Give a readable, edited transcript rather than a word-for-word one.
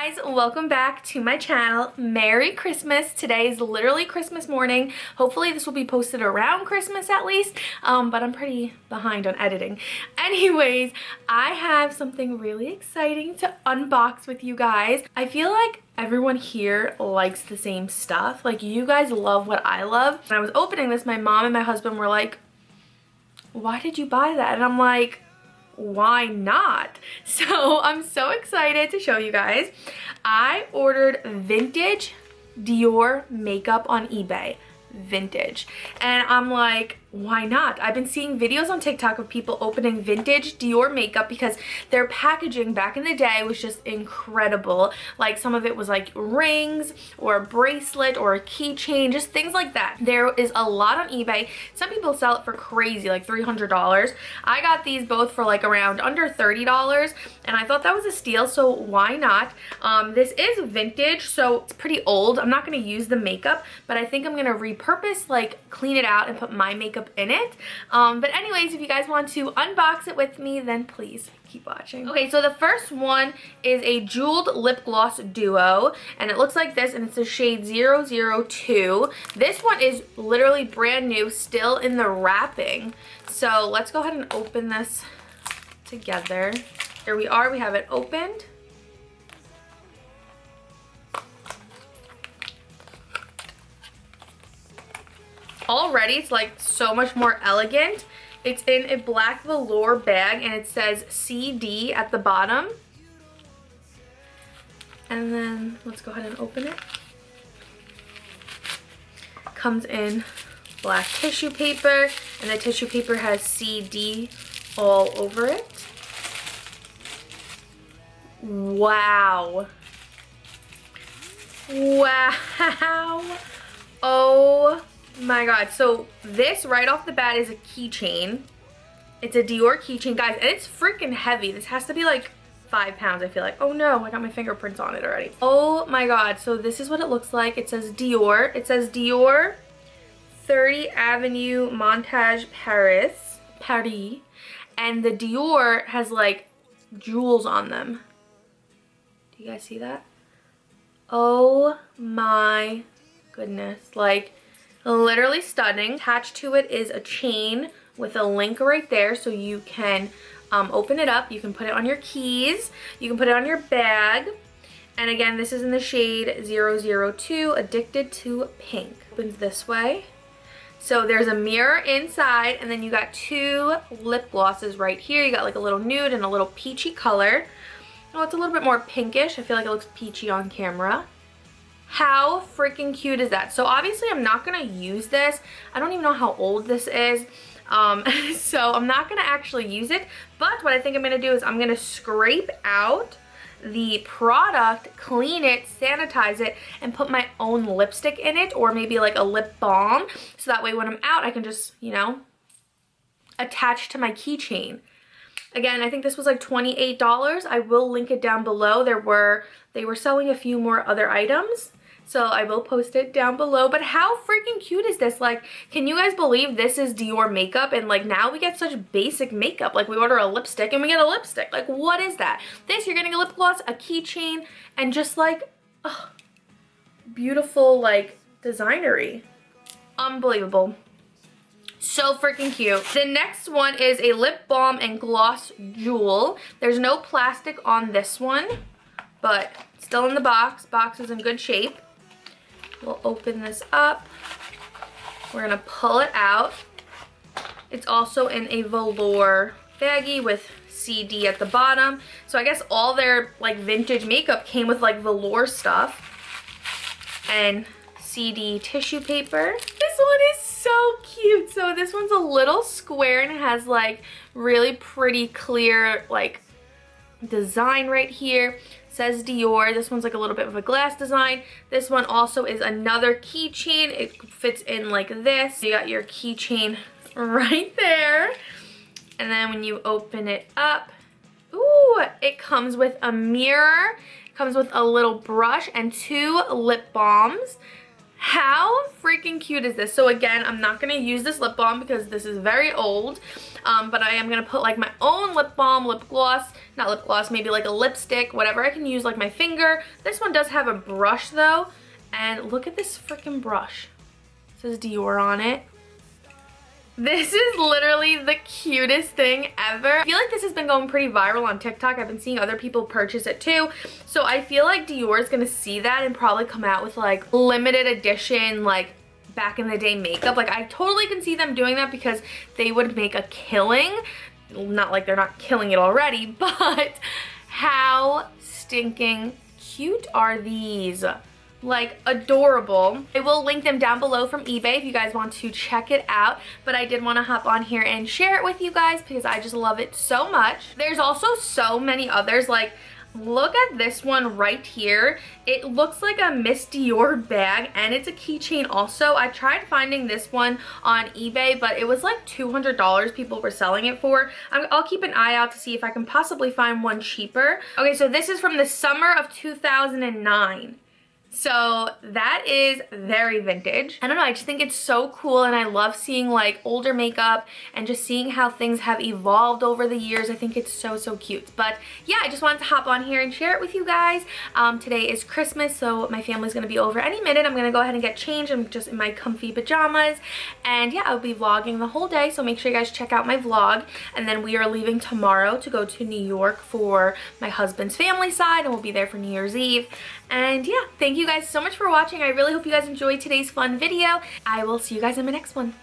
guys, welcome back to my channel. Merry Christmas. Today is literally Christmas morning. Hopefully this will be posted around Christmas at least, but I'm pretty behind on editing. Anyways, I have something really exciting to unbox with you guys. I feel like everyone here likes the same stuff. Like, you guys love what I love. When I was opening this, my mom and my husband were like, why did you buy that? And I'm like, why not? So I'm so excited to show you guys. I ordered vintage Dior makeup on eBay. Vintage. And I'm like, why not? I've been seeing videos on TikTok of people opening vintage Dior makeup because their packaging back in the day was just incredible. Like, some of it was like rings or a bracelet or a keychain, just things like that. There is a lot on eBay. Some people sell it for crazy, like $300. I got these both for like around under $30, and I thought that was a steal, so why not? This is vintage, so it's pretty old. I'm not going to use the makeup, but I think I'm going to repurpose, like clean it out and put my makeup in it. But anyways, if you guys want to unbox it with me, then please keep watching. Okay, so the first one is a jeweled lip gloss duo, and it looks like this, and it's the shade 002. This one is literally brand new, still in the wrapping. So let's go ahead and open this together. Here we are, we have it opened. Already it's like so much more elegant. It's in a black velour bag and it says CD at the bottom. And then let's go ahead and open it. Comes in black tissue paper, and the tissue paper has CD all over it. Wow. Wow. Oh my god. So this right off the bat is a keychain. It's a Dior keychain, guys, and it's freaking heavy. This has to be like 5 pounds, I feel like. Oh no, I got my fingerprints on it already. Oh my god. So this is what it looks like. It says Dior. It says Dior 30 Avenue Montage Paris. And the Dior has like jewels on them. Do you guys see that? Oh my goodness. Like, literally stunning. Attached to it is a chain with a link right there, so you can open it up. You can put it on your keys. You can put it on your bag. And again, this is in the shade 002, Addicted to Pink. Opens this way. So there's a mirror inside, and then you got 2 lip glosses right here. You got like a little nude and a little peachy color. Oh, it's a little bit more pinkish. I feel like it looks peachy on camera. How freaking cute is that? So obviously I'm not gonna use this. I don't even know how old this is. So I'm not gonna actually use it, but what I think I'm gonna do is I'm gonna scrape out the product, clean it, sanitize it, and put my own lipstick in it, or maybe like a lip balm, so that way when I'm out I can just, you know, attach to my keychain. Again, I think this was like $28. I will link it down below. They were selling a few more other items, so I will post it down below. But how freaking cute is this? Like, can you guys believe this is Dior makeup? And like, now we get such basic makeup. Like, we order a lipstick and we get a lipstick. Like, what is that? This, you're getting a lip gloss, a keychain, and just like, oh, beautiful, like, designery. Unbelievable. So freaking cute. The next one is a lip balm and gloss jewel. There's no plastic on this one, but still in the box. Box is in good shape. We'll open this up. We're gonna pull it out. It's also in a velour baggie with CD at the bottom. So I guess all their like vintage makeup came with like velour stuff. And CD tissue paper. This one is so cute. So this one's a little square and it has like really pretty clear like design right here. It says Dior. This one's like a little bit of a glass design. This one also is another keychain. It fits in like this. You got your keychain right there. And then when you open it up, ooh, it comes with a mirror. It comes with a little brush and 2 lip balms. How freaking cute is this? So again, I'm not going to use this lip balm because this is very old. But I am going to put like my own lip balm, lip gloss, not lip gloss, maybe like a lipstick, whatever I can use, like my finger. This one does have a brush though. And look at this freaking brush. It says Dior on it. This is literally the cutest thing ever. I feel like this has been going pretty viral on TikTok. I've been seeing other people purchase it too. So I feel like Dior is gonna see that and probably come out with like limited edition, like back in the day makeup. Like I totally can see them doing that because they would make a killing. Not like they're not killing it already, but how stinking cute are these? Like adorable. I will link them down below from eBay if you guys want to check it out, but I did want to hop on here and share it with you guys because I just love it so much. There's also so many others. Like look at this one right here. It looks like a Miss Dior bag and it's a keychain also. I tried finding this one on eBay, but it was like $200 people were selling it for. I'll keep an eye out to see if I can possibly find one cheaper. Okay, so this is from the summer of 2009. So that is very vintage. I don't know, I just think it's so cool and I love seeing like older makeup and just seeing how things have evolved over the years. I think it's so, so cute. But yeah, I just wanted to hop on here and share it with you guys. Today is Christmas, so my family's gonna be over any minute. I'm gonna go ahead and get changed. I'm just in my comfy pajamas. And yeah, I'll be vlogging the whole day, so make sure you guys check out my vlog. And then we are leaving tomorrow to go to New York for my husband's family side, and we'll be there for New Year's Eve. And yeah, thank you guys so much for watching. I really hope you guys enjoyed today's fun video. I will see you guys in my next one.